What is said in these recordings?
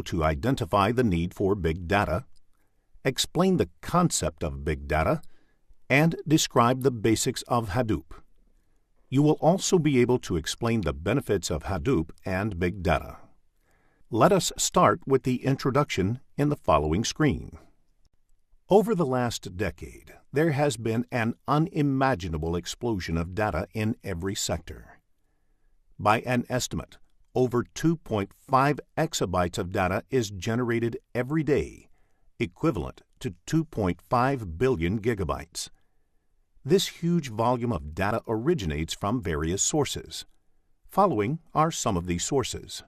to identify the need for big data, explain the concept of big data, and describe the basics of Hadoop. You will also be able to explain the benefits of Hadoop and big data. Let us start with the introduction in the following screen. Over the last decade, there has been an unimaginable explosion of data in every sector. By an estimate, over 2.5 exabytes of data is generated every day, equivalent to 2.5 billion gigabytes. This huge volume of data originates from various sources. Following are some of these sources.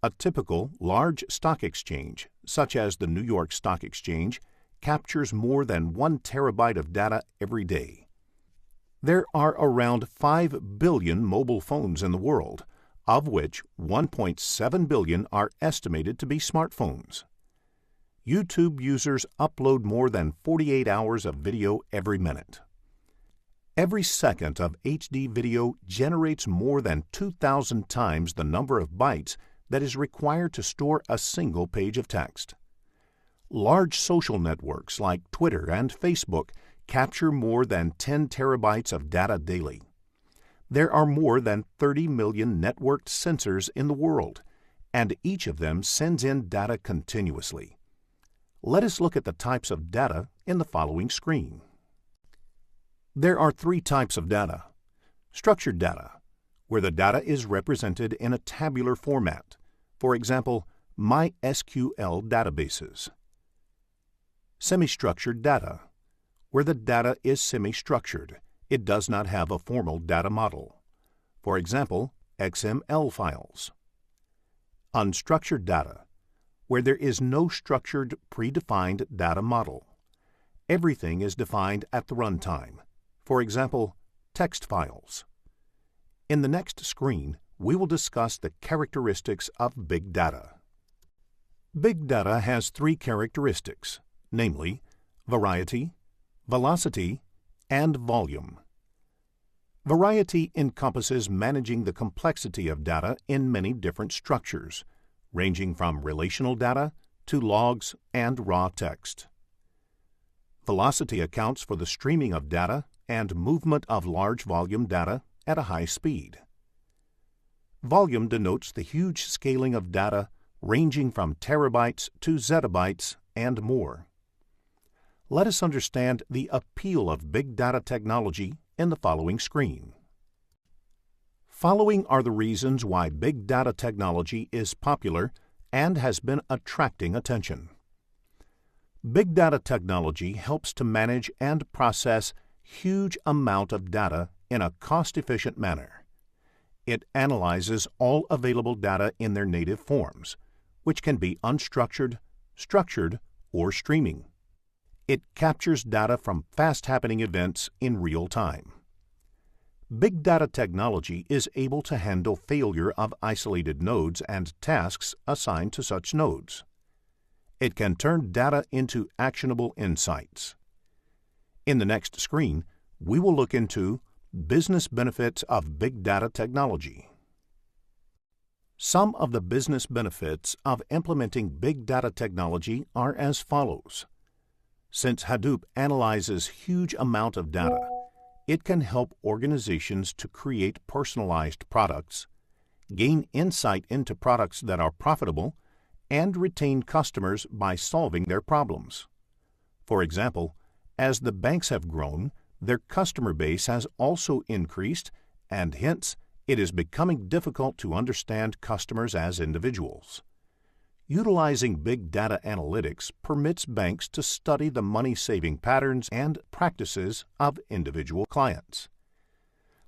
A typical large stock exchange, such as the New York Stock Exchange, captures more than 1 terabyte of data every day. There are around 5 billion mobile phones in the world, of which 1.7 billion are estimated to be smartphones. YouTube users upload more than 48 hours of video every minute. Every second of HD video generates more than 2,000 times the number of bytes that is required to store a single page of text. Large social networks like Twitter and Facebook capture more than 10 terabytes of data daily. There are more than 30 million networked sensors in the world, and each of them sends in data continuously. Let us look at the types of data in the following screen. There are 3 types of data. Structured data, where the data is represented in a tabular format, for example, MySQL databases. Semi-structured data, where the data is semi-structured. It does not have a formal data model. For example, XML files. Unstructured data, where there is no structured predefined data model. Everything is defined at the runtime. For example, text files. In the next screen, we will discuss the characteristics of big data. Big data has 3 characteristics, namely variety, velocity, and volume. Variety encompasses managing the complexity of data in many different structures, ranging from relational data to logs and raw text. Velocity accounts for the streaming of data and movement of large volume data at a high speed. Volume denotes the huge scaling of data ranging from terabytes to zettabytes and more. Let us understand the appeal of big data technology in the following screen. Following are the reasons why big data technology is popular and has been attracting attention. Big data technology helps to manage and process huge amount of data in a cost-efficient manner. It analyzes all available data in their native forms, which can be unstructured, structured, or streaming. It captures data from fast-happening events in real time. Big data technology is able to handle failure of isolated nodes and tasks assigned to such nodes. It can turn data into actionable insights. In the next screen, we will look into business benefits of big data technology. Some of the business benefits of implementing big data technology are as follows. Since Hadoop analyzes huge amount of data, it can help organizations to create personalized products, gain insight into products that are profitable, and retain customers by solving their problems. For example, as the banks have grown, their customer base has also increased, and hence it is becoming difficult to understand customers as individuals. Utilizing big data analytics permits banks to study the money-saving patterns and practices of individual clients.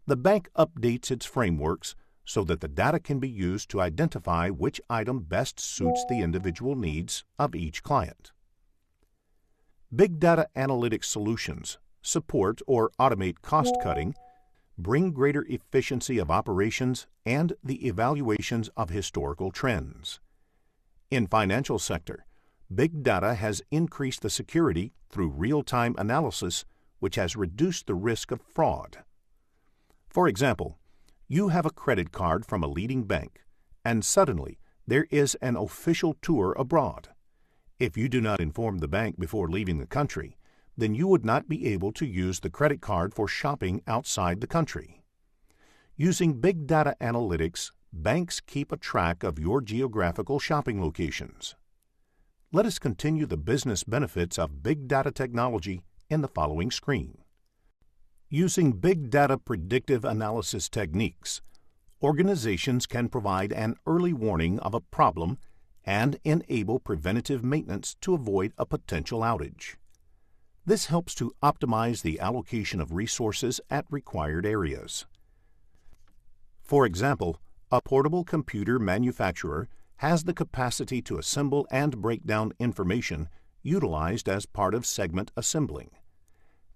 The bank updates its frameworks so that the data can be used to identify which item best suits the individual needs of each client. Big data analytics solutions support or automate cost-cutting, bring greater efficiency of operations, and the evaluations of historical trends. In financial sector, big data has increased the security through real-time analysis, which has reduced the risk of fraud. For example, you have a credit card from a leading bank, and suddenly there is an official tour abroad. If you do not inform the bank before leaving the country, then you would not be able to use the credit card for shopping outside the country. Using Big Data Analytics, banks keep a track of your geographical shopping locations. Let us continue the business benefits of big data technology in the following screen. Using big data predictive analysis techniques, organizations can provide an early warning of a problem and enable preventative maintenance to avoid a potential outage. This helps to optimize the allocation of resources at required areas. For example, a portable computer manufacturer has the capacity to assemble and break down information utilized as part of segment assembling.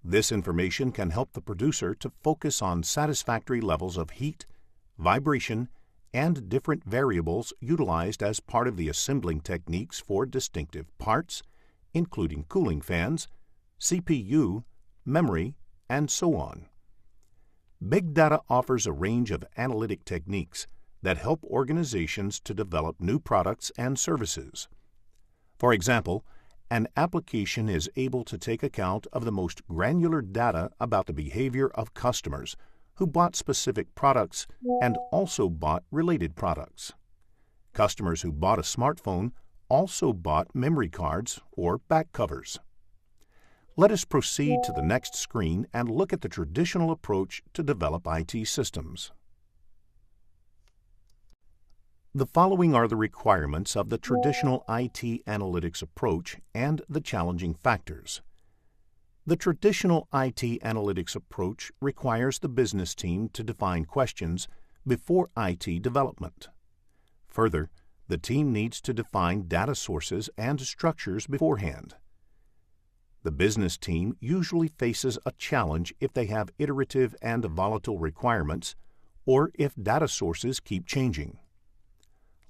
This information can help the producer to focus on satisfactory levels of heat, vibration, and different variables utilized as part of the assembling techniques for distinctive parts, including cooling fans, CPU, memory, and so on. Big data offers a range of analytic techniques that help organizations to develop new products and services. For example, an application is able to take account of the most granular data about the behavior of customers who bought specific products and also bought related products. Customers who bought a smartphone also bought memory cards or back covers. Let us proceed to the next screen and look at the traditional approach to develop IT systems. The following are the requirements of the traditional IT analytics approach and the challenging factors. The traditional IT analytics approach requires the business team to define questions before IT development. Further, the team needs to define data sources and structures beforehand. The business team usually faces a challenge if they have iterative and volatile requirements or if data sources keep changing.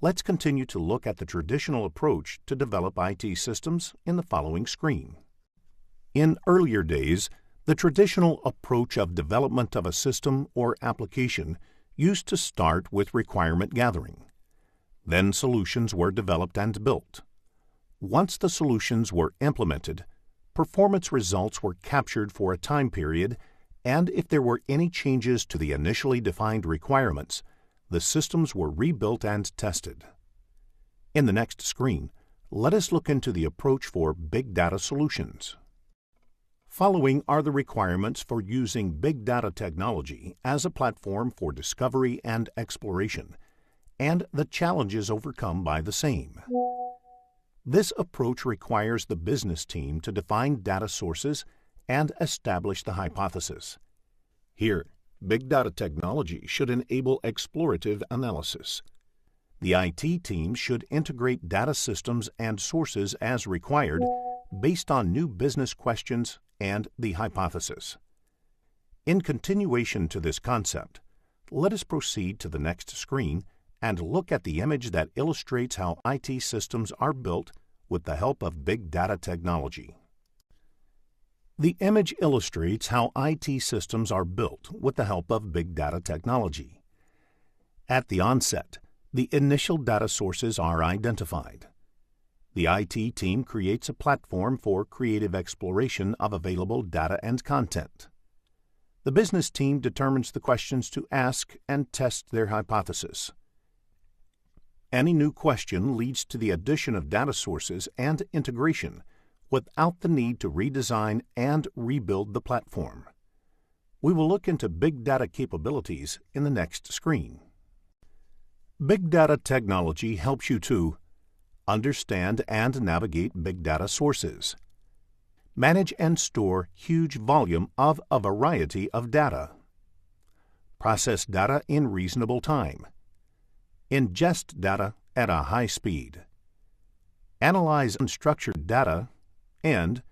Let's continue to look at the traditional approach to develop IT systems in the following screen. In earlier days, the traditional approach of development of a system or application used to start with requirement gathering. Then solutions were developed and built. Once the solutions were implemented, performance results were captured for a time period, and if there were any changes to the initially defined requirements, the systems were rebuilt and tested. In the next screen, let us look into the approach for big data solutions. Following are the requirements for using big data technology as a platform for discovery and exploration, and the challenges overcome by the same. This approach requires the business team to define data sources and establish the hypothesis. Here, big data technology should enable explorative analysis. The IT team should integrate data systems and sources as required based on new business questions and the hypothesis. In continuation to this concept, let us proceed to the next screen and look at the image that illustrates how IT systems are built with the help of big data technology. The image illustrates how IT systems are built with the help of big data technology. At the onset, the initial data sources are identified. The IT team creates a platform for creative exploration of available data and content. The business team determines the questions to ask and test their hypothesis. Any new question leads to the addition of data sources and integration without the need to redesign and rebuild the platform. We will look into big data capabilities in the next screen. Big data technology helps you to understand and navigate big data sources, manage and store huge volume of a variety of data, process data in reasonable time, ingest data at a high speed, analyze unstructured data, and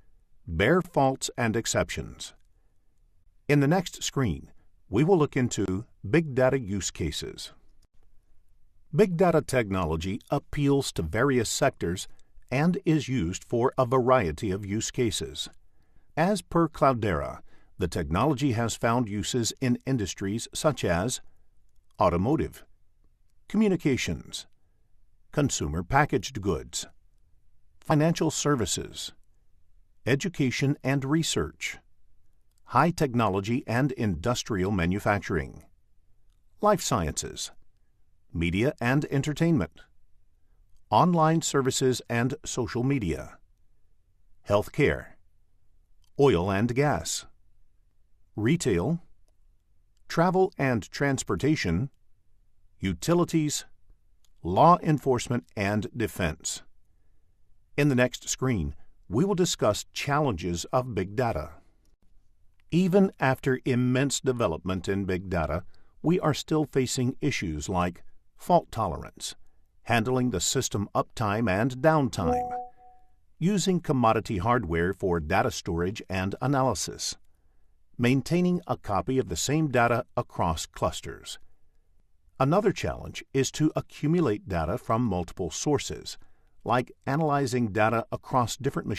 bear faults and exceptions. In the next screen, we will look into big data use cases. Big data technology appeals to various sectors and is used for a variety of use cases. As per Cloudera, the technology has found uses in industries such as automotive, communications, consumer packaged goods, financial services, education and research, high technology and industrial manufacturing, life sciences, media and entertainment, online services and social media, healthcare, oil and gas, retail, travel and transportation, utilities, law enforcement, and defense. In the next screen, we will discuss challenges of big data. Even after immense development in big data, we are still facing issues like fault tolerance, handling the system uptime and downtime, using commodity hardware for data storage and analysis, maintaining a copy of the same data across clusters. Another challenge is to accumulate data from multiple sources, like analyzing data across different machines